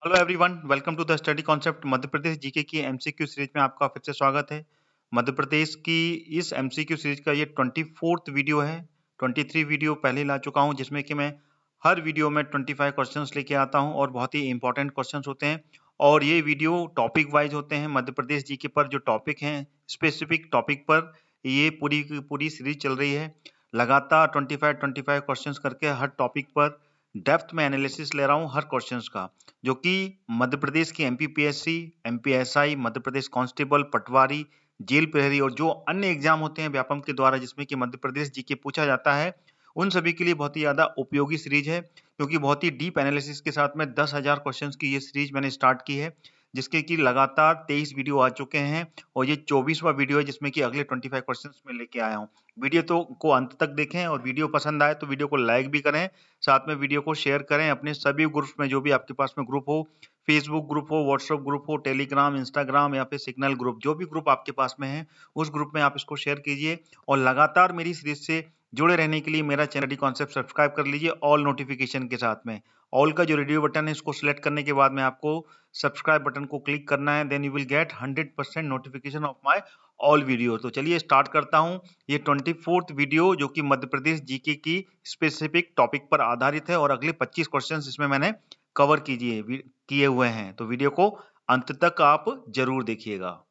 Hello everyone, welcome to the study concept. Madhya Pradesh GK की MCQ series में आपका फिर से स्वागत है। मध्य प्रदेश की इस एमसीक्यू सीरीज का ये 24th वीडियो है। 23 वीडियो पहले ला चुका हूं, जिसमें कि मैं हर वीडियो में 25 क्वेश्चंस लेके आता हूं और बहुत ही इंपॉर्टेंट क्वेश्चंस होते हैं। और ये वीडियो टॉपिक वाइज होते हैं। मध्य प्रदेश जीके पर जो टॉपिक हैं, स्पेसिफिक टॉपिक पर ये पूरी की पूरी सीरीज चल रही है। लगातार 25 क्वेश्चंस करके हर टॉपिक पर डेप्थ में एनालिसिस ले रहा हूँ हर क्वेश्चंस का, जो कि मध्य प्रदेश की MPPSC, MPSI, Madhya Pradesh constable, पटवारी, जेल प्रहरी और जो अन्य एग्जाम होते हैं व्यापम के द्वारा जिसमें कि मध्य प्रदेश जीके पूछा जाता है, उन सभी के लिए बहुत ही ज्यादा उपयोगी सीरीज है। क्योंकि बहुत ही डीप एनालिसिस के साथ में 10,000 क्वेश्चंस की ये सीरीज मैंने स्टार्ट की है, जिसके कि लगातार 23 वीडियो आ चुके हैं और ये 24वां वीडियो है जिसमें कि अगले 25 क्वेश्चंस में लेके आया हूँ। वीडियो तो को अंत तक देखें और वीडियो पसंद आए तो वीडियो को लाइक भी करें, साथ में वीडियो को शेयर करें अपने सभी ग्रुप्स में, जो भी आपके पास में ग्रुप हो, फेसबुक ग्रुप हो, व्हाट्सएप ग्रुप हो, टेलीग्राम, इंस्टाग्राम या फिर सिग्नल ग्रुप, जो भी ग्रुप आपके पास में है उस ग्रुप में आप इसको शेयर कीजिए। और लगातार मेरी सीरीज से जुड़े रहने के लिए मेरा चैनल कॉन्सेप्ट सब्सक्राइब कर लीजिए ऑल नोटिफिकेशन के साथ में। ऑल का जो रेडियो बटन है इसको सिलेक्ट करने के बाद में आपको सब्सक्राइब बटन को क्लिक करना है, then you will get 100% notification of my all video. तो चलिए स्टार्ट करता हूं। ये 24th वीडियो जो कि मध्य प्रदेश जीके की स्पेसिफिक टॉपिक पर आधारित है और अगले 25 क्वेश्चंस इसमें मैंने कवर किए हुए हैं, तो वीडियो को अंत तक आप जरूर देखिएगा।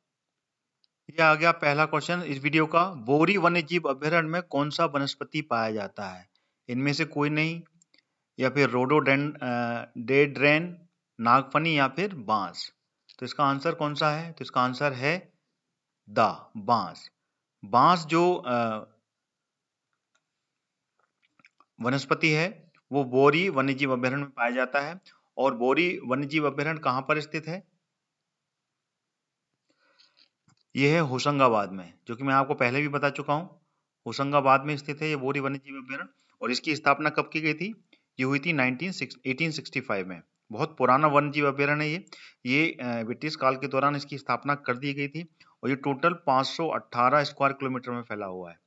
ये आ गया पहला क्वेश्चन इस वीडियो का। बोरी वन्यजीव अभ्यारण्य में कौन सा वनस्पति पाया जाता है? इनमें से कोई नहीं, या फिर रोडोडेंड्रेन, नागफनी या फिर बांस। तो इसका आंसर कौन सा है? तो इसका आंसर है द बांस। बांस जो वनस्पति है वो बोरी वन्यजीव अभ्यारण्य में पाया जाता है। और बोरी वन्यजीव अभ्यारण्य कहाँ पर स्थित है? ये है होशंगाबाद में, जो कि मैं आपको पहले भी बता चुका हूँ। होशंगाबाद में स्थित है ये बोरी वन्यजीव अभ्यारण्य। और इसकी स्थापना कब की गई थी? ये हुई थी 1865 में। बहुत पुराना वन्यजीव अभ्यारण्य है ये ब्रिटिश काल के दौरान इसकी स्थापना कर दी गई थी। और ये टोटल 518 स्क्वायर किलोमीटर में फैला हुआ है।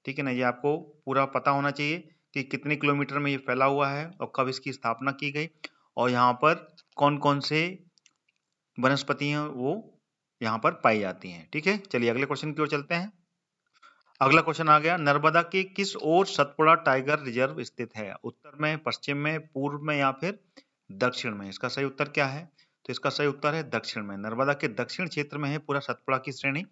ठीक है ना, ये आपको पूरा पता होना चाहिए कि कितने किलोमीटर में ये फैला हुआ है और कब इसकी स्थापना की गई और यहाँ पर कौन कौन से वनस्पति हैं वो यहाँ पर पाई जाती हैं। ठीक है, चलिए अगले क्वेश्चन की ओर चलते हैं। अगला क्वेश्चन आ गया, नर्मदा के किस ओर सतपुड़ा टाइगर रिजर्व स्थित है? उत्तर में, पश्चिम में, पूर्व में या फिर दक्षिण में? इसका सही उत्तर क्या है? तो इसका सही उत्तर है दक्षिण में। नर्मदा के दक्षिण क्षेत्र में है पूरा सतपुड़ा की श्रेणी।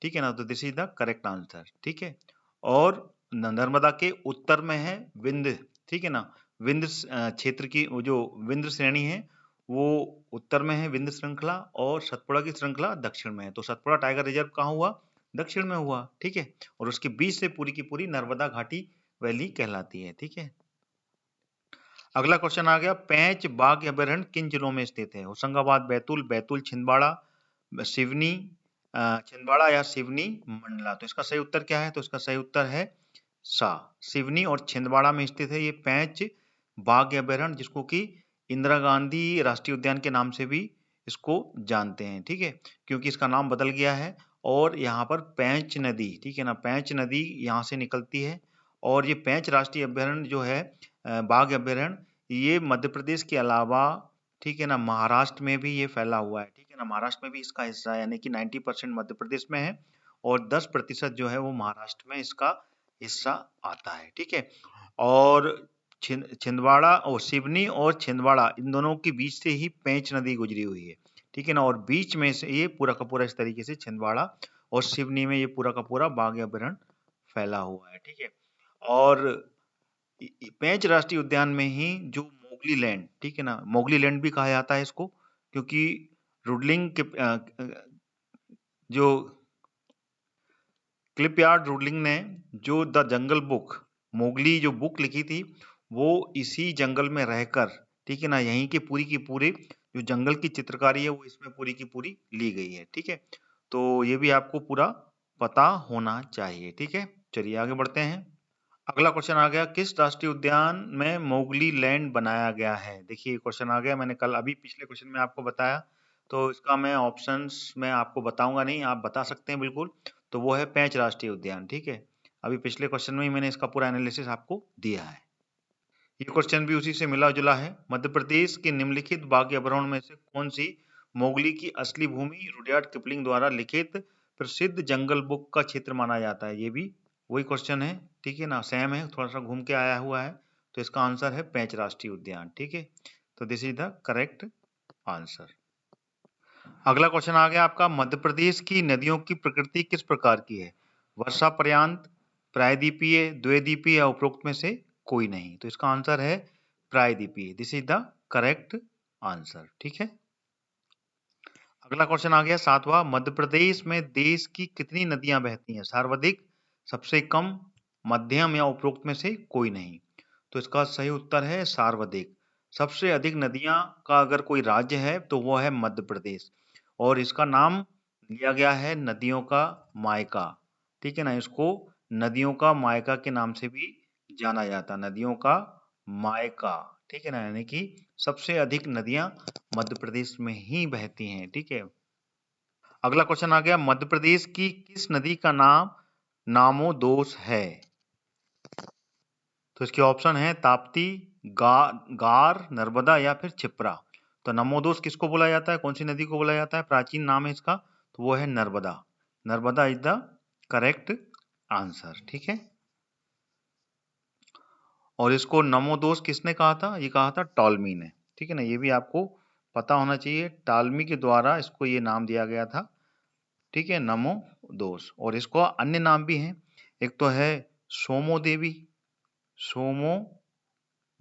ठीक है ना, तो this is the correct answer. ठीक है, और नर्मदा के उत्तर में है विंध्य। ठीक है ना, विंध्य क्षेत्र की वो जो विंध्य श्रेणी है वो उत्तर में है, विंध्य श्रृंखला, और सतपुड़ा की श्रृंखला दक्षिण में है। तो सतपुड़ा टाइगर रिजर्व कहाँ हुआ? दक्षिण में हुआ। ठीक है, और उसके बीच से पूरी की पूरी नर्मदा घाटी वैली कहलाती है। ठीक है, अगला क्वेश्चन आ गया, पेंच बाघ अभयारण्य किन जिलों में स्थित है? होशंगाबाद, बैतूल, बैतूल छिंदवाड़ा, सिवनी, छिंदवाड़ा या सिवनी मंडला। तो इसका सही उत्तर क्या है? तो इसका सही उत्तर है सा, सिवनी और छिंदवाड़ा में स्थित है ये पेंच बाघ अभयारण्य, जिसको कि इंदिरा गांधी राष्ट्रीय उद्यान के नाम से भी इसको जानते हैं। ठीक है, क्योंकि इसका नाम बदल गया है और यहाँ पर पेंच नदी, ठीक है ना, पेंच नदी यहाँ से निकलती है। और ये पेंच राष्ट्रीय अभयारण्य जो है, बाघ अभयारण्य, ये मध्य प्रदेश के अलावा, ठीक है ना, महाराष्ट्र में भी ये फैला हुआ है। ठीक है ना, महाराष्ट्र में भी इसका हिस्सा है, यानी कि 90% मध्य प्रदेश में है और 10% जो है वो महाराष्ट्र में इसका हिस्सा आता है। ठीक है, और छिंदवाड़ा और सिवनी और छिंदवाड़ा इन दोनों के बीच से ही पेंच नदी गुजरी हुई है। ठीक है ना, और बीच में से ये पूरा का पूरा इस तरीके से छिंदवाड़ा और सिवनी में ये पूरा का पूरा बाघ अभयारण्य फैला हुआ है। ठीक है, और पेंच राष्ट्रीय उद्यान में ही जो मोगली लैंड, ठीक है ना, मोगली लैंड भी कहा जाता है इसको, क्योंकि रुडलिंग के जो क्लिपयार्ड रुडलिंग ने जो द जंगल बुक, मोगली जो बुक लिखी थी, वो इसी जंगल में रहकर, ठीक है ना, यहीं के पूरी की पूरी जो जंगल की चित्रकारी है वो इसमें पूरी की पूरी ली गई है। ठीक है, तो ये भी आपको पूरा पता होना चाहिए। ठीक है, चलिए आगे बढ़ते हैं। अगला क्वेश्चन आ गया, किस राष्ट्रीय उद्यान में मोगली लैंड बनाया गया है? देखिए क्वेश्चन आ गया, मैंने कल अभी पिछले क्वेश्चन में आपको बताया, तो इसका मैं ऑप्शंस में आपको बताऊंगा नहीं, आप बता सकते हैं बिल्कुल। तो वो है पेंच राष्ट्रीय उद्यान। ठीक है, अभी पिछले क्वेश्चन में ही मैंने इसका पूरा एनालिसिस आपको दिया है। ये क्वेश्चन भी उसी से मिला जुला है। मध्य प्रदेश के निम्नलिखित बाघ अभयारण्य में से कौन सी मोगली की असली भूमि रुडयार्ड किपलिंग द्वारा लिखित प्रसिद्ध जंगल बुक का क्षेत्र माना जाता है? ये भी वही क्वेश्चन है, ठीक है ना, सेम है, थोड़ा सा घूम के आया हुआ है। तो इसका आंसर है पेंच राष्ट्रीय उद्यान, ठीक है। तो this is the correct answer. अगला क्वेश्चन आ गया आपका, मध्य प्रदेश की नदियों की प्रकृति किस प्रकार की है? वर्षा पर्यांत, प्रायद्वीपीय, द्विद्वीपीय या उपरोक्त में से कोई नहीं। तो इसका आंसर है प्रायद्वीपीय। This is the correct answer, ठीक है। अगला क्वेश्चन आ गया 7वां, मध्य प्रदेश में देश की कितनी नदियां बहती हैं? सर्वाधिक, सबसे कम, मध्यम या उपरोक्त में से कोई नहीं। तो इसका सही उत्तर है सर्वाधिक। सबसे अधिक नदियां का अगर कोई राज्य है तो वो है मध्य प्रदेश, और इसका नाम दिया गया है नदियों का मायका, ठीक है ना। इसको नदियों का मायका के नाम से भी जाना जाता है, नदियों का मायका, ठीक है ना। यानी कि सबसे अधिक नदियां मध्य प्रदेश में ही बहती हैं, ठीक है। अगला क्वेश्चन आ गया, मध्य प्रदेश की किस नदी का नाम नामोदोस है? तो इसके ऑप्शन है ताप्ती, गार, नर्मदा या फिर क्षिप्रा। तो नमोदोस किसको बोला जाता है, कौन सी नदी को बोला जाता है? प्राचीन नाम है इसका, तो वो है Narmada. Narmada is the correct answer, ठीक है। और इसको नमोदोस किसने कहा था? ये कहा था टॉलमी ने, ठीक है ना। ये भी आपको पता होना चाहिए, टॉलमी के द्वारा इसको ये नाम दिया गया था, ठीक है, नमोदोस। और इसको अन्य नाम भी हैं, एक तो है सोमो देवी, सोमो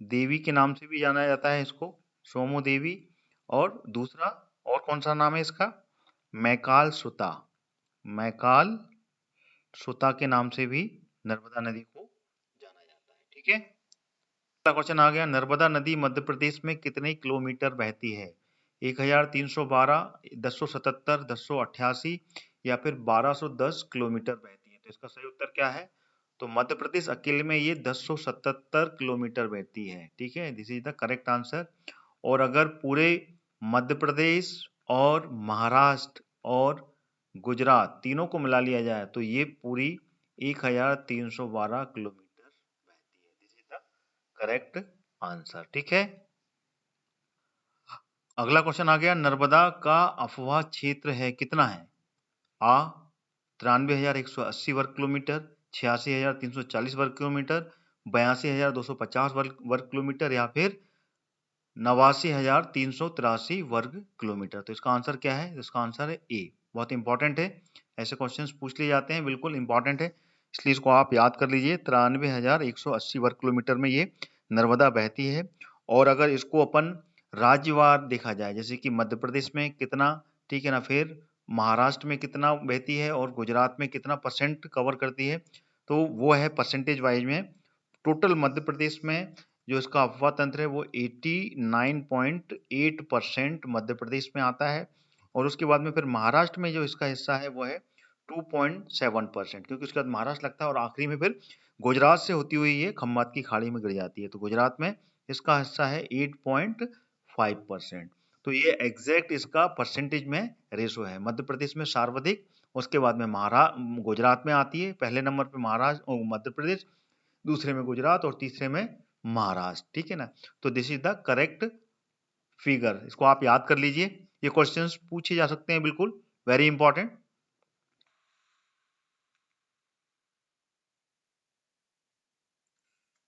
देवी के नाम से भी जाना जाता है इसको, सोमो देवी। और दूसरा और कौन सा नाम है इसका? मैकाल सुता, मैकाल सुता के नाम से भी नर्मदा नदी को जाना जाता है, ठीक है। अगला क्वेश्चन आ गया, नर्मदा नदी मध्य प्रदेश में कितने किलोमीटर बहती है? 1312, 1077, 1088 या फिर 1210 किलोमीटर बहती है। तो इसका सही उत्तर क्या है? तो मध्य प्रदेश अकेले में ये 1077 किलोमीटर बहती है, ठीक है। This is the correct answer. और अगर पूरे मध्य प्रदेश और महाराष्ट्र और गुजरात तीनों को मिला लिया जाए तो ये पूरी 1312 किलोमीटर बहती है। This is the correct answer, ठीक है। अगला क्वेश्चन आ गया, नर्मदा का अफवाह क्षेत्र है कितना है? आ 93,180 वर्ग किलोमीटर, 86,340 वर्ग किलोमीटर, 82,250 वर्ग किलोमीटर या फिर 89,383 वर्ग किलोमीटर। तो इसका आंसर क्या है? इसका आंसर है ए। बहुत इंपॉर्टेंट है, ऐसे क्वेश्चंस पूछ लिए जाते हैं, बिल्कुल इंपॉर्टेंट है, इसलिए इसको आप याद कर लीजिए। 93,180 वर्ग किलोमीटर में ये नर्मदा बहती है। और अगर इसको अपन राज्यवार देखा जाए, जैसे कि मध्य प्रदेश में कितना, ठीक है ना, फिर महाराष्ट्र में कितना बहती है और गुजरात में कितना परसेंट कवर करती है, तो वो है परसेंटेज वाइज में। टोटल मध्य प्रदेश में जो इसका अफवाह तंत्र है वो 89.8% मध्य प्रदेश में आता है। और उसके बाद में फिर महाराष्ट्र में जो इसका हिस्सा है वो है 2.7%, क्योंकि उसके बाद महाराष्ट्र लगता है और आखिरी में फिर गुजरात से होती हुई ये खंबात की खाड़ी में गिर जाती है। तो गुजरात में इसका हिस्सा है 8.5%। तो ये एग्जैक्ट इसका परसेंटेज में रेशो है। मध्य प्रदेश में सर्वाधिक, उसके बाद में गुजरात में आती है, पहले नंबर पे महाराष्ट्र मध्य प्रदेश, दूसरे में गुजरात और तीसरे में महाराष्ट्र, ठीक है ना। तो this is the correct figure, इसको आप याद कर लीजिए, ये क्वेश्चंस पूछे जा सकते हैं, बिल्कुल वेरी इंपॉर्टेंट।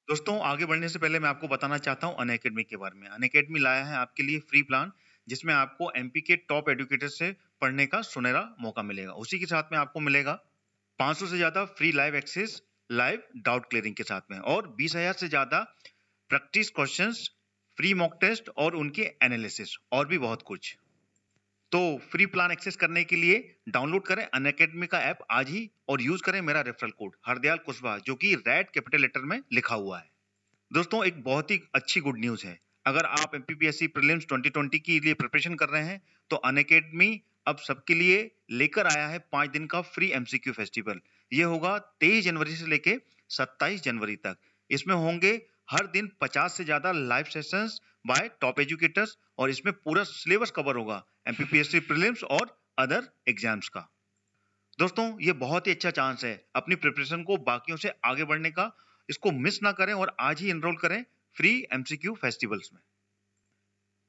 दोस्तों आगे बढ़ने से पहले मैं आपको बताना चाहता हूं अनअकैडमी के बारे में। अनअकैडमी लाया है आपके लिए फ्री प्लान, जिसमें आपको एमपी के टॉप एजुकेटर से पढ़ने का सुनहरा मौका मिलेगा। उसी के साथ में आपको मिलेगा 500 से ज्यादा free live access, live doubt clearing के साथ में, और 20,000 से ज्यादा practice questions, free mock test और उनके एनालिसिस, और भी बहुत कुछ। तो फ्री प्लान एक्सेस करने के लिए डाउनलोड करें अनअकैडमी का ऐप आज ही और यूज करें मेरा रेफरल कोड हरदयाल कुशवाहा, जो कि रेड कैपिटल लेटर में लिखा हुआ है। दोस्तों एक बहुत ही अच्छी गुड न्यूज है, अगर आप एमपीपीएससी प्रीलिम्स 2020 के लिए प्रिपरेशन कर रहे हैं तो अनअकैडमी अब सबके लिए लेकर आया है 5 दिन का फ्री एमसीक्यू फेस्टिवल। ये होगा 23 जनवरी से लेके 27 जनवरी तक। इसमें होंगे हर दिन 50 से ज्यादा live sessions bye top educators, और इसमें पूरा सिलेबस कवर होगा एमपीपीएससी प्रीलिम्स और अदर एग्जाम्स का। दोस्तों ये बहुत ही अच्छा चांस है अपनी प्रिपरेशन को बाकियों से आगे बढ़ने का, इसको मिस ना करें और आज ही एनरोल करें फ्री MCQ फेस्टिवल्स में।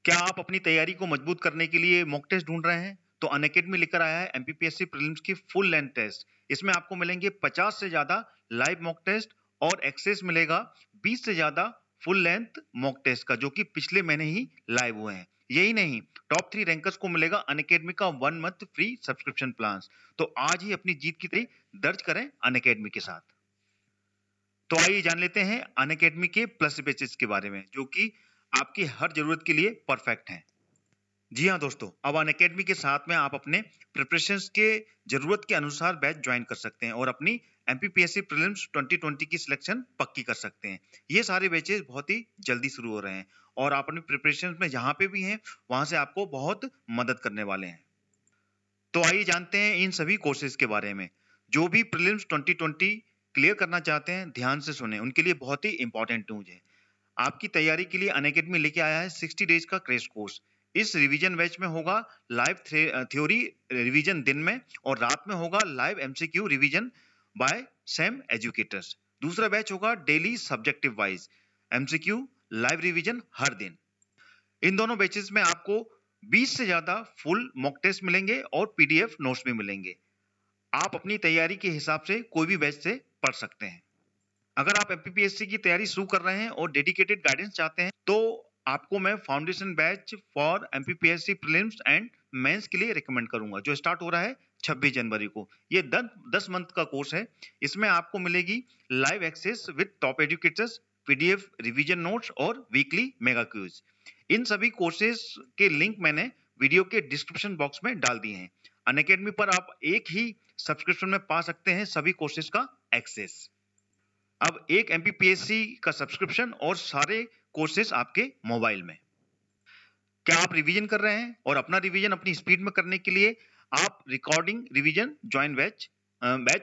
क्या आप अपनी तैयारी को मजबूत करने के लिए मॉक टेस्ट ढूंढ रहे हैं? तो अनअकैडमी लेकर आया है MPPSC प्रीलिम्स की फुल लेंथ टेस्ट। इसमें आपको मिलेंगे 50 से ज्यादा लाइव मॉक टेस्ट और एक्सेस मिलेगा 20 से ज्यादा फुल लेंथ मॉक टेस्ट का, जो कि पिछले महीने ही लाइव हुए हैं। यही नहीं, टॉप 3 रैंकर्स को मिलेगा अनअकैडमी का 1 मंथ फ्री सब्सक्रिप्शन प्लान। तो आज ही अपनी जीत की तैयारी दर्ज करें अनअकैडमी के साथ। तो आइए जान लेते हैं अनअकैडमी के प्लस बैचेस के बारे में, जो कि आपकी हर जरूरत के लिए परफेक्ट हैं। जी हाँ दोस्तों, अब अनअकैडमी के साथ में आप अपने प्रिपरेशंस के जरूरत के अनुसार बैच ज्वाइन कर सकते हैं और अपनी MPPSC प्रीलिम्स 2020 की सिलेक्शन पक्की कर सकते हैं। ये सारे बैचेस बहुत ही जल्दी शुरू हो रहे हैं और आप अपनी प्रिपरेशंस में जहां पे भी हैं वहां से आपको बहुत मदद करने वाले हैं। तो आइए जानते हैं इन सभी कोर्सेज के बारे में। जो भी प्रीलिम्स 2020 क्लियर करना चाहते हैं ध्यान से सुने, उनके लिए बहुत ही इंपॉर्टेंट न्यूज है। आपकी तैयारी के लिए अनअकैडमी लेके आया है 60 डेज का क्रैश कोर्स। इस रिवीजन बैच में होगा लाइव थ्योरी रिवीजन दिन में और रात में होगा live MCQ revision by same educators. दूसरा बैच होगा daily subjective wise MCQ live revision हर दिन। इन दोनों बैचेस में आपको 20 से ज्यादा फुल मॉक टेस्ट मिलेंगे और PDF नोट्स भी मिलेंगे। आप अपनी तैयारी के हिसाब से कोई भी बैच से पढ़ सकते हैं। अगर आप MPPSC की तैयारी शुरू कर रहे हैं और डेडिकेटेड गाइडेंस चाहते हैं तो आपको मैं foundation batch for MPPSC prelims and mains के लिए रिकमेंड करूंगा, जो स्टार्ट हो रहा है 26 जनवरी को। ये 10 मंथ का कोर्स है। इसमें आपको मिलेगी live access with top educators, PDF revision notes और वीकली मेगा क्विज। इन सभी कोर्सेज के लिंक मैंने वीडियो के डिस्क्रिप्शन बॉक्स में डाल दिए हैं। अनअकैडमी पर आप एक ही सब्सक्रिप्शन में पा सकते हैं सभी कोर्सेज का एक्सेस। अब एक MPPSC का सब्सक्रिप्शन और सारे कोर्सेज आपके मोबाइल में। क्या आप रिवीजन कर रहे हैं और अपना रिवीजन अपनी स्पीड में करने के लिए आप रिकॉर्डिंग रिवीजन बैच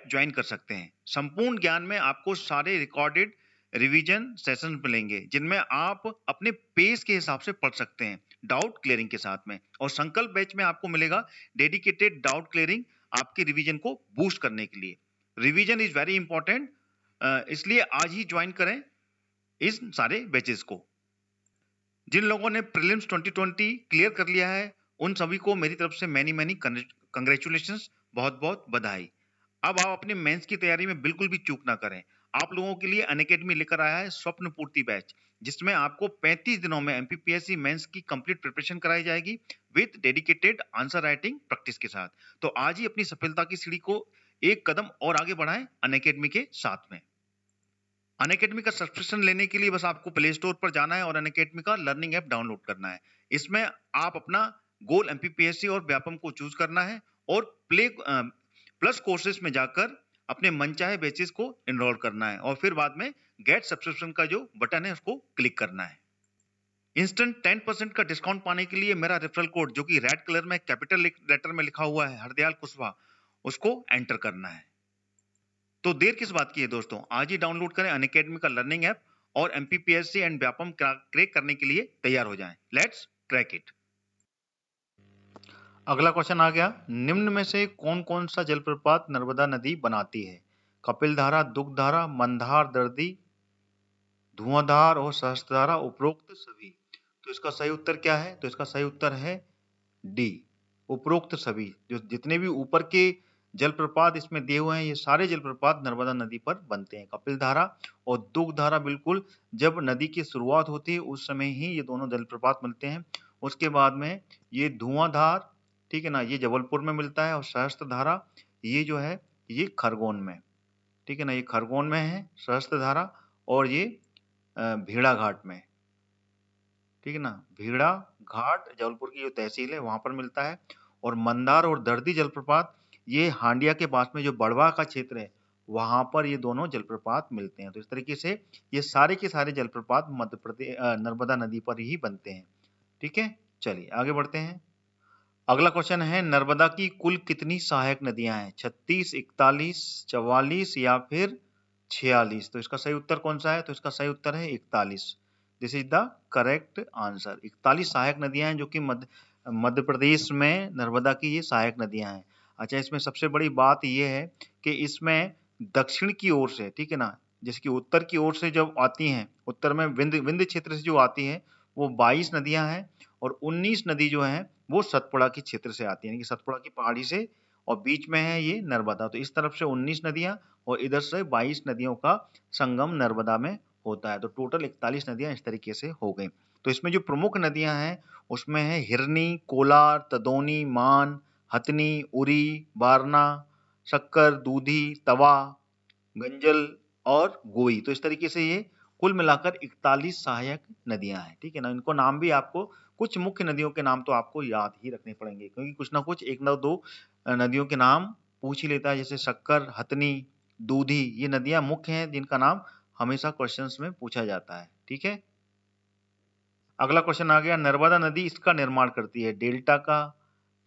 ज्वाइन कर सकते हैं। संपूर्ण ज्ञान में आपको सारे रिकॉर्डेड रिवीजन सेशन मिलेंगे, जिनमें आप अपने पेस के हिसाब से पढ़ सकते हैं डाउट क्लियरिंग के साथ में। और संकल्प बैच में आपको मिलेगा डेडिकेटेड डाउट क्लियरिंग आपके रिवीजन को बूस्ट करने के लिए। रिवीजन इज वेरी इंपॉर्टेंट, इसलिए आज ही ज्वाइन करें इस सारे बैचेस को। जिन लोगों ने प्रीलिम्स 2020 क्लियर कर लिया है उन सभी को मेरी तरफ से मैनी कंग्रेचुलेशंस, बहुत बहुत बधाई। अब आप अपने मेंस की तैयारी में बिल्कुल भी चूक ना करें। आप लोगों के लिए अनअकैडमी लेकर आया है स्वप्न पूर्ति बैच, जिसमें आपको 35 दिनों में MPPSC मेंस की कंप्लीट प्रिपरेशन कराई जाएगी with dedicated answer writing practice के साथ। तो आज ही अपनी सफलता की सीढ़ी को एक कदम और आगे बढ़ाएं अनअकैडमी के साथ में। अनअकैडमी का सब्सक्रिप्शन लेने के लिए बस आपको प्ले स्टोर पर जाना है और अनअकैडमी का लर्निंग ऐप डाउनलोड करना है। इसमें आप अपना गोल MPPSC और व्यापम को चूज करना है और प्लस कोर्सेज में जाकर अपने मनचाहे बैचेस को एनरोल करना है और फिर बाद में गेट सब्सक्रिप्शन का जो बटन है उसको क्लिक करना है। इंस्टेंट 10% का डिस्काउंट पाने के लिए मेरा रेफरल कोड, जो कि रेड कलर में कैपिटल लेटर में लिखा हुआ है हरदयाल कुशवाहा, उसको एंटर करना है। तो देर किस बात की है दोस्तों, आज ही डाउनलोड करें अनअकैडमी का लर्निंग ऐप और MPPSC एंड व्यापम क्रैक करने के लिए तैयार हो जाएं। Let's crack it. अगला क्वेश्चन आ गया, निम्न में से कौन कौन सा जलप्रपात नर्मदा नदी बनाती है? कपिलधारा, दुग्धधारा, मंदार, दर्दी, धुआंधार और सहस्त्रधारा, उपरोक्त सभी। तो इसका सही उत्तर क्या है? तो इसका सही उत्तर है डी, उपरोक्त सभी। जो जितने भी ऊपर के जलप्रपात इसमें दिए हुए हैं ये सारे जलप्रपात नर्मदा नदी पर बनते हैं। कपिलधारा और दुग्धधारा बिल्कुल जब नदी की शुरुआत होती है उस समय ही ये दोनों जलप्रपात मिलते हैं। उसके बाद में ये धुआंधार, ठीक है ना, ये जबलपुर में मिलता है। और सहस्त्रधारा ये जो है ये खरगोन में, ठीक है ना, ये खरगोन में है सहस्त्रधारा। और ये भेड़ा घाट में, ठीक है ना, भेड़ा घाट जबलपुर की जो तहसील है वहां पर मिलता है। और मंदार और दर्दी जलप्रपात ये हांडिया के पास में जो बड़वा का क्षेत्र है वहां पर ये दोनों जलप्रपात मिलते हैं। तो इस तरीके से ये सारे के सारे जलप्रपात मध्य प्रदेश नर्मदा नदी पर ही बनते हैं। ठीक है, चलिए आगे बढ़ते हैं। अगला क्वेश्चन है, नर्मदा की कुल कितनी सहायक नदियां हैं? 36, 41, 44 या फिर 46? तो इसका सही उत्तर कौन सा है? तो इसका सही उत्तर है 41। This is the correct answer. 41 सहायक नदियां हैं जो कि मध्य प्रदेश में नर्मदा की ये सहायक नदियां हैं। अच्छा, इसमें सबसे बड़ी बात यह है कि इसमें दक्षिण की ओर से, ठीक है ना, जैसे कि उत्तर की ओर से जब आती हैं, उत्तर में विंध्य क्षेत्र से जो आती है वो 22 नदियां हैं, और 19 नदी जो है वो सतपुड़ा के क्षेत्र से आती है, यानी कि सतपुड़ा की पहाड़ी से, और बीच में है ये नर्मदा। तो इस तरफ से 19 नदियां और इधर से 22 नदियों का संगम नर्मदा में होता है। तो टोटल 41 नदियां इस तरीके से हो गई। तो इसमें जो प्रमुख नदियां हैं उसमें है हिरनी, कोलार, तदोनी, मान, हथनी, उरी, बारना, शक्कर, दूधी, तवा, गंजल और गोई। तो इस तरीके से ये कुल मिलाकर 41 सहायक नदियां हैं, ठीक है ना। इनको नाम भी आपको, कुछ मुख्य नदियों के नाम तो आपको याद ही रखने पड़ेंगे, क्योंकि कुछ ना कुछ एक ना दो नदियों के नाम पूछ ही लेता है, जैसे शक्कर, हथनी, दूधी, ये नदियां मुख्य हैं जिनका नाम हमेशा क्वेश्चंस में पूछा जाता है, ठीक है। अगला क्वेश्चन आ गया, नर्मदा नदी इसका निर्माण करती है, डेल्टा का,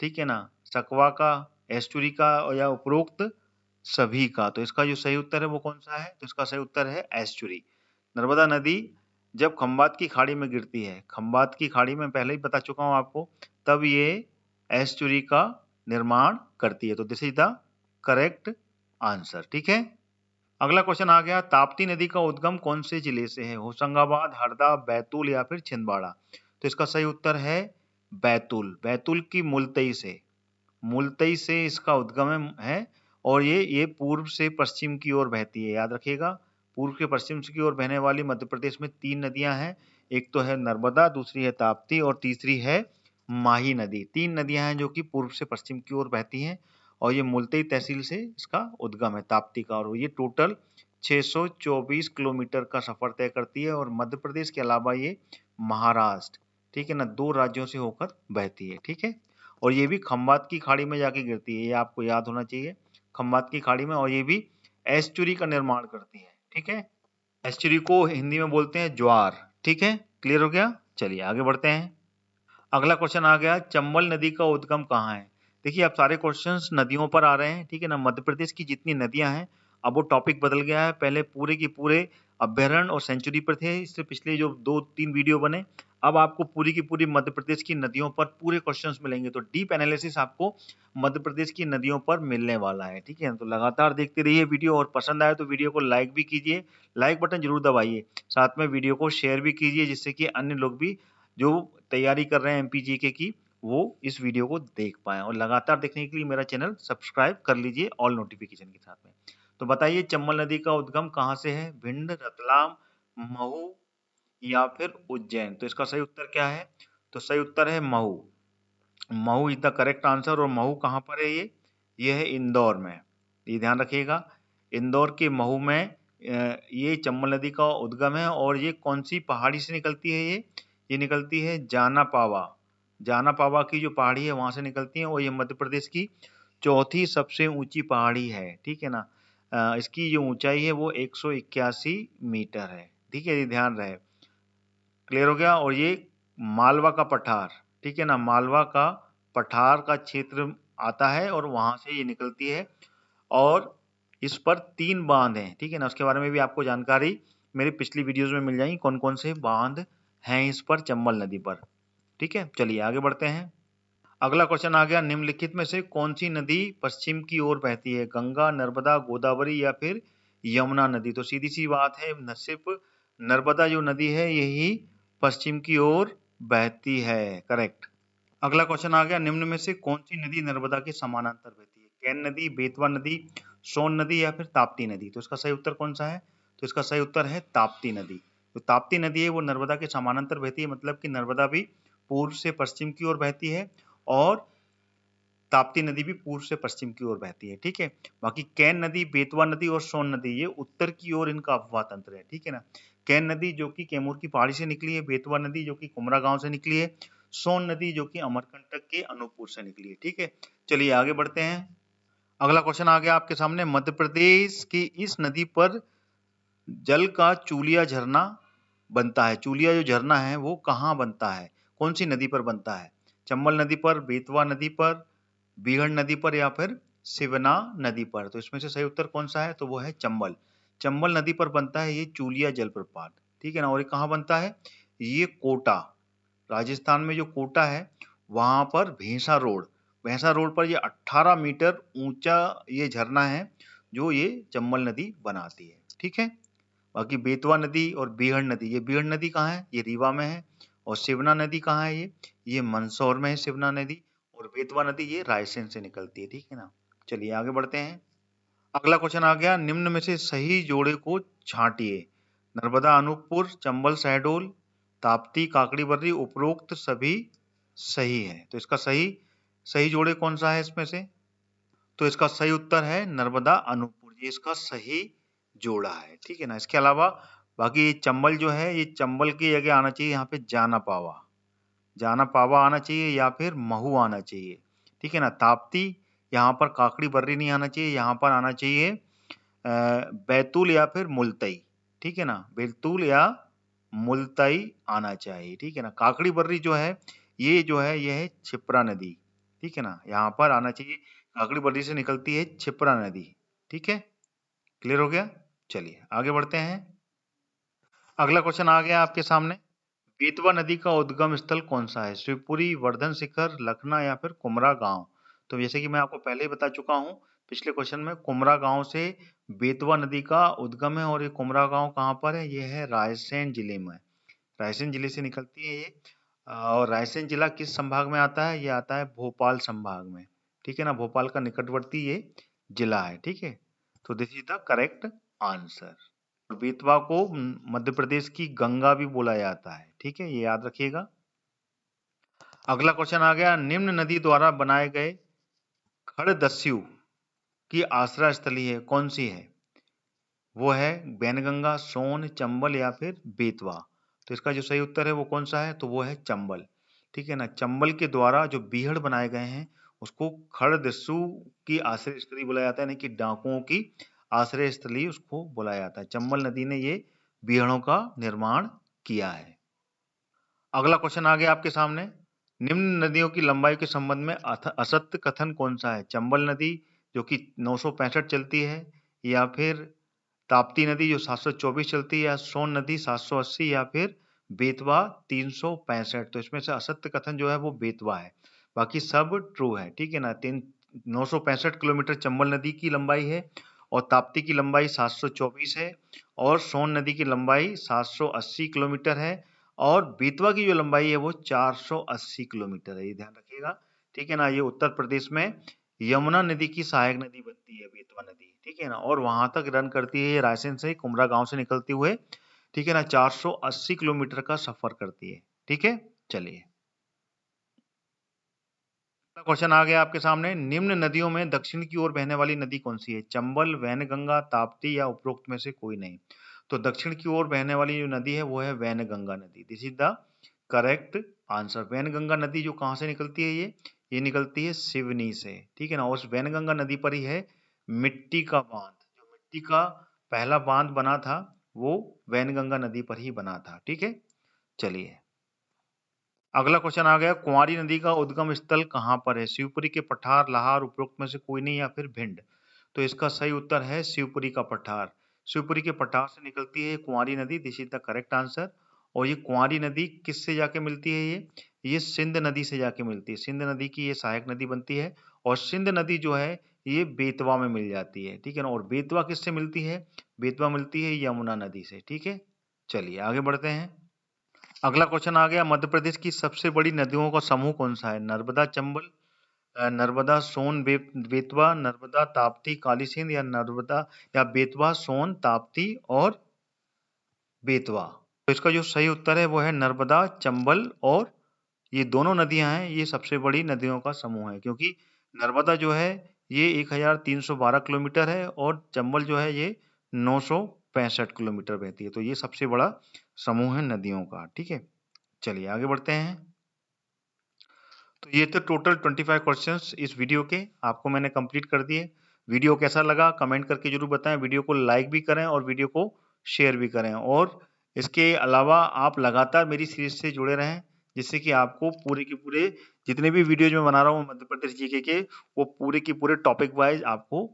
ठीक है ना, सकवा का, एस्टुरी का, और या उपरोक्त सभी का। तो इसका जो सही उत्तर है वो कौन सा है? तो इसका सही उत्तर है एस्टुरी। नर्मदा नदी जब खंबात की खाड़ी में गिरती है, खंबात की खाड़ी में पहले ही बता चुका हूं आपको, तब ये एस्टुरी का निर्माण करती है। तो this is the correct answer, ठीक है। अगला क्वेश्चन आ गया, ताप्ती नदी का उद्गम कौन से जिले से है? होशंगाबाद, हरदा, बैतूल या फिर छिंदवाड़ा। तो इसका सही उत्तर है बैतूल। बैतूल की मुलतई से, मुलतई से इसका उद्गम है, और ये पूर्व से पश्चिम की ओर बहती है। याद रखिएगा, पूर्व से पश्चिम की ओर बहने वाली मध्य प्रदेश में 3 नदियां हैं। एक तो है नर्मदा, दूसरी है ताप्ती, और तीसरी है माही नदी। 3 नदियां हैं जो कि पूर्व से पश्चिम की ओर बहती हैं, और ये मुलतई तहसील से इसका उद्गम है, ताप्ती का। और ये टोटल 624 किलोमीटर का सफर तय करती है, और मध्य प्रदेश के अलावा ये महाराष्ट्र, ठीक है ना, 2 राज्यों से होकर बहती है, ठीक है। और ये भी खंबात की खाड़ी में जाके गिरती है, ये आपको याद होना चाहिए, खंबात की खाड़ी में। और ये भी एस्चुरी का निर्माण करती है, ठीक है। एस्चुरी को हिंदी में बोलते हैं ज्वार, ठीक है। क्लियर हो गया? चलिए आगे बढ़ते हैं। अगला क्वेश्चन आ गया, चंबल नदी का उद्गम कहाँ है? देखिए, अब सारे क्वेश्चंस नदियों पर आ रहे हैं, ठीक है ना। मध्य प्रदेश की जितनी नदियां हैं, अब वो टॉपिक बदल गया है। पहले पूरे की पूरे अभ्यारण्य और सेंचुरी पर थे, इससे पिछले जो 2-3 वीडियो बने। अब आपको पूरी की पूरी मध्य प्रदेश की नदियों पर पूरे क्वेश्चंस मिलेंगे। तो डीप एनालिसिस आपको मध्य प्रदेश की नदियों पर मिलने वाला है, ठीक है। तो लगातार देखते रहिए वीडियो, और पसंद आए तो वीडियो को लाइक भी कीजिए, लाइक बटन जरूर दबाइए। साथ में वीडियो को शेयर भी कीजिए, जिससे कि अन्य लोग भी जो तैयारी कर रहे हैं एमपीजीके की, वो इस वीडियो को देख पाएं। और लगातार देखने के लिए मेरा चैनल सब्सक्राइब कर लीजिए ऑल नोटिफिकेशन के साथ में। तो बताइए, चंबल नदी का उद्गम कहाँ से है? भिंड, रतलाम, महू या फिर उज्जैन। तो इसका सही उत्तर क्या है? तो सही उत्तर है Mhow. Mhow is the correct answer. और महू कहाँ पर है? ये है इंदौर में, ये ध्यान रखिएगा। इंदौर के महू में ये चंबल नदी का उद्गम है। और ये कौन सी पहाड़ी से निकलती है? ये निकलती है जाना पावा। जाना पावा की जो पहाड़ी है वहां से निकलती है, और ये मध्य प्रदेश की चौथी सबसे ऊंची पहाड़ी है, ठीक है ना। इसकी जो ऊंचाई है वो 181 मीटर है, ठीक है, ये ध्यान रहे। क्लियर हो गया? और ये मालवा का पठार, ठीक है ना, मालवा का पठार का क्षेत्र आता है, और वहां से ये निकलती है। और इस पर 3 बांध हैं, ठीक है ना। उसके बारे में भी आपको जानकारी मेरी पिछली वीडियोस में मिल जाएगी, कौन कौन से बांध हैं इस पर, चंबल नदी पर, ठीक है। चलिए आगे बढ़ते हैं। अगला क्वेश्चन आ गया, निम्नलिखित में से कौन सी नदी पश्चिम की ओर बहती है? गंगा, नर्मदा, गोदावरी या फिर यमुना नदी। तो सीधी सी बात है, सिर्फ नर्मदा जो नदी है यही पश्चिम की ओर बहती है, करेक्ट। अगला क्वेश्चन आ गया, निम्न में से कौन सी नदी नर्मदा के समानांतर बहती है? कैन नदी, बेतवा नदी, सोन नदी या फिर ताप्ती नदी। तो इसका सही उत्तर कौन सा है? तो इसका सही उत्तर है ताप्ती नदी। तो ताप्ती नदी है वो नर्मदा के समानांतर बहती है, मतलब कि नर्मदा भी पूर्व से पश्चिम की ओर बहती है, और ताप्ती नदी भी पूर्व से पश्चिम की ओर बहती है, ठीक है। बाकी कैन नदी, बेतवा नदी और सोन नदी ये उत्तर की ओर इनका अफवाह तंत्र है, ठीक है ना। कैन नदी जो कि कैमूर की पहाड़ी से निकली है, बेतवा नदी जो कि कुमरा गांव से निकली है, सोन नदी जो कि अमरकंटक के अनूपपुर से निकली है, ठीक है। चलिए आगे बढ़ते हैं। अगला क्वेश्चन आ गया आपके सामने, मध्य प्रदेश की इस नदी पर जल का चूलिया झरना बनता है। चूलिया जो झरना है वो कहाँ बनता है? कौन सी नदी पर बनता है? चंबल नदी पर, बेतवा नदी पर, बीहड़ नदी पर या फिर सिवना नदी पर। तो इसमें से सही उत्तर कौन सा है? तो वो है चंबल। चंबल नदी पर बनता है ये चूलिया जलप्रपात, ठीक है ना। और ये कहाँ बनता है? ये कोटा, राजस्थान में जो कोटा है वहां पर भैंसा रोड पर ये 18 मीटर ऊंचा ये झरना है जो ये चंबल नदी बनाती है, ठीक है। बाकी बेतवा नदी और बीहड़ नदी, ये बीहड़ नदी कहाँ है? ये रीवा में है। और शिवना नदी कहाँ है? ये मंदसौर में है शिवना नदी। और बेतवा नदी ये रायसेन से निकलती है, ठीक है ना। चलिए आगे बढ़ते हैं। अगला क्वेश्चन आ गया, निम्न में से सही जोड़े को छांटिए। नर्मदा, अनूपपुर, चंबल, शहडोल, ताप्ती, काकड़ी बर्री, उपरोक्त सभी सही है। तो इसका सही सही जोड़े कौन सा है इसमें से? तो इसका सही उत्तर है नर्मदा, अनूपपुर, ये इसका सही जोड़ा है, ठीक है ना। इसके अलावा बाकी चंबल जो है, ये चंबल की जगह आना चाहिए यहाँ पे जाना पावा, जाना पावा आना चाहिए या फिर महू आना चाहिए, ठीक है ना। ताप्ती, यहाँ पर काकड़ी बर्री नहीं आना चाहिए, यहाँ पर आना चाहिए बैतूल या फिर मुल्तई, ठीक है ना। बैतूल या मुल्तई आना चाहिए, ठीक है ना। काकड़ी बर्री जो है ये है छिप्रा नदी, ठीक है ना। यहाँ पर आना चाहिए, काकड़ी बर्री से निकलती है छिप्रा नदी, ठीक है। क्लियर हो गया। चलिए आगे बढ़ते हैं। अगला क्वेश्चन आ गया आपके सामने, बेतवा नदी का उद्गम स्थल कौन सा है? शिवपुरी, वर्धन शिखर, लखना या फिर कुमरा गांव। तो जैसे कि मैं आपको पहले ही बता चुका हूँ पिछले क्वेश्चन में, कुमरा गांव से बेतवा नदी का उद्गम है। और ये कुमरा गांव कहाँ पर है? ये है रायसेन जिले में, रायसेन जिले से निकलती है ये। और रायसेन जिला किस संभाग में आता है? ये आता है भोपाल संभाग में, ठीक है ना। भोपाल का निकटवर्ती ये जिला है, ठीक है। तो this is the correct answer. Betwa को मध्य प्रदेश की गंगा भी बोला जाता है, ठीक है, ये याद रखिएगा। अगला क्वेश्चन आ गया, निम्न नदी द्वारा बनाए गए खड़दस्यु की आश्रय स्थली है कौन सी है? वो है वैनगंगा, सोन, चंबल या फिर बेतवा। तो इसका जो सही उत्तर है वो कौन सा है? तो वो है चंबल, ठीक है ना। चंबल के द्वारा जो बीहड़ बनाए गए हैं उसको खड़दस्यु की आश्रय स्थली बोला जाता है, यानी कि डाकुओं की आश्रय स्थली उसको बोला जाता है। चंबल नदी ने ये बीहड़ों का निर्माण किया है। अगला क्वेश्चन आ गया आपके सामने, निम्न नदियों की लंबाई के संबंध में असत्य कथन कौन सा है? चंबल नदी जो कि 965 चलती है, या फिर ताप्ती नदी जो 724 चलती है, या सोन नदी 780, या फिर बेतवा 365। तो इसमें से असत्य कथन जो है वो बेतवा है, बाकी सब ट्रू है, ठीक है ना। 965 किलोमीटर चंबल नदी की लंबाई है, और ताप्ती की लंबाई 724 है, और सोन नदी की लंबाई 780 किलोमीटर है, और बेतवा की जो लंबाई है वो 480 किलोमीटर है, ये ध्यान रखिएगा, ठीक है ना। ये उत्तर प्रदेश में यमुना नदी की सहायक नदी बनती है बेतवा नदी, ठीक है ना। और वहां तक रन करती है ये रायसेन से, कुमरा गांव से निकलते हुए, ठीक है ना। 480 किलोमीटर का सफर करती है, ठीक है। चलिए क्वेश्चन आ गया आपके सामने, निम्न नदियों में दक्षिण की ओर बहने वाली नदी कौन सी है? चंबल, वैनगंगा, ताप्ती या उपरोक्त में से कोई नहीं। तो दक्षिण की ओर बहने वाली जो नदी है वो है वैनगंगा नदी, this is the correct answer. Wainganga नदी जो कहाँ से निकलती है? ये निकलती है सिवनी से, ठीक है ना। उस वैनगंगा नदी पर ही है मिट्टी का बांध, जो मिट्टी का पहला बांध बना था वो वैनगंगा नदी पर ही बना था, ठीक है। चलिए अगला क्वेश्चन आ गया, कुंवारी नदी का उद्गम स्थल कहाँ पर है? शिवपुरी के पठार, लाहार, उपरोक्त में से कोई नहीं, या फिर भिंड। तो इसका सही उत्तर है शिवपुरी का पठार। शिवपुरी के पठार से निकलती है कुंवारी नदी, this is the correct answer. और ये कुंवारी नदी किससे जाके मिलती है? ये सिंध नदी से जाके मिलती है, सिंध नदी की ये सहायक नदी बनती है। और सिंध नदी जो है ये बेतवा में मिल जाती है, ठीक है ना। और बेतवा किससे मिलती है? बेतवा मिलती है यमुना नदी से, ठीक है। चलिए आगे बढ़ते हैं। अगला क्वेश्चन आ गया, मध्य प्रदेश की सबसे बड़ी नदियों का समूह कौन सा है? नर्मदा, चंबल, नर्मदा, सोन, बेतवा, नर्मदा, ताप्ती, काली सिंध, या नर्मदा या बेतवा, सोन, ताप्ती और बेतवा। तो इसका जो सही उत्तर है वो है नर्मदा, चंबल, और ये दोनों नदियां हैं ये सबसे बड़ी नदियों का समूह है, क्योंकि नर्मदा जो है ये 1312 किलोमीटर है, और चंबल जो है ये 965 किलोमीटर बहती है। तो ये सबसे बड़ा समूह है नदियों का, ठीक है। चलिए आगे बढ़ते हैं। तो ये तो टोटल 25 क्वेश्चंस इस वीडियो के आपको मैंने कंप्लीट कर दिए। वीडियो कैसा लगा कमेंट करके जरूर बताएं, वीडियो को लाइक भी करें और वीडियो को शेयर भी करें। और इसके अलावा आप लगातार मेरी सीरीज से जुड़े रहें, जिससे कि आपको पूरे के पूरे जितने भी वीडियोज मैं बना रहा हूँ मध्य प्रदेश जीके के, वो पूरे के पूरे टॉपिक वाइज आपको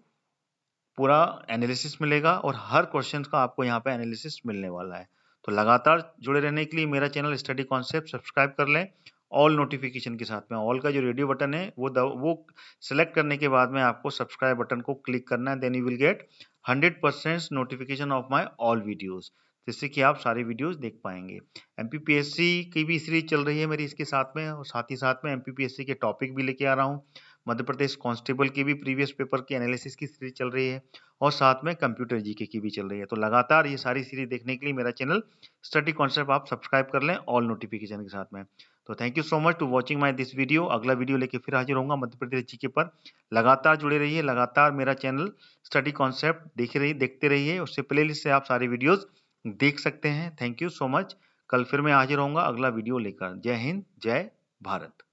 पूरा एनालिसिस मिलेगा, और हर क्वेश्चन का आपको यहाँ पे एनालिसिस मिलने वाला है। तो लगातार जुड़े रहने के लिए मेरा चैनल स्टडी कॉन्सेप्ट सब्सक्राइब कर लें, ऑल नोटिफिकेशन के साथ में। ऑल का जो रेडियो बटन है वो सेलेक्ट करने के बाद में आपको सब्सक्राइब बटन को क्लिक करना है, then you will get 100% notification of my all videos, जिससे कि आप सारे वीडियोस देख पाएंगे। एमपीपीएससी की भी सीरीज चल रही है मेरी इसके साथ में, और साथ ही साथ में एमपीपीएससी के टॉपिक भी लेके आ रहा हूँ। मध्य प्रदेश कांस्टेबल की भी प्रीवियस पेपर की एनालिसिस की सीरीज चल रही है, और साथ में कंप्यूटर जीके की भी चल रही है। तो लगातार ये सारी सीरीज देखने के लिए मेरा चैनल स्टडी कॉन्सेप्ट आप सब्सक्राइब कर लें ऑल नोटिफिकेशन के साथ में। तो thank you so much to watching my this video. अगला वीडियो लेके फिर हाजिर होऊंगा मध्य प्रदेश जीके पर। लगातार जुड़े रहिए, लगातार मेरा चैनल स्टडी कॉन्सेप्ट देखते रहिए, उससे प्लेलिस्ट से आप सारे वीडियोस देख सकते हैं। Thank you so much. कल फिर मैं हाजिर होऊंगा अगला वीडियो लेकर। जय हिंद, जय भारत।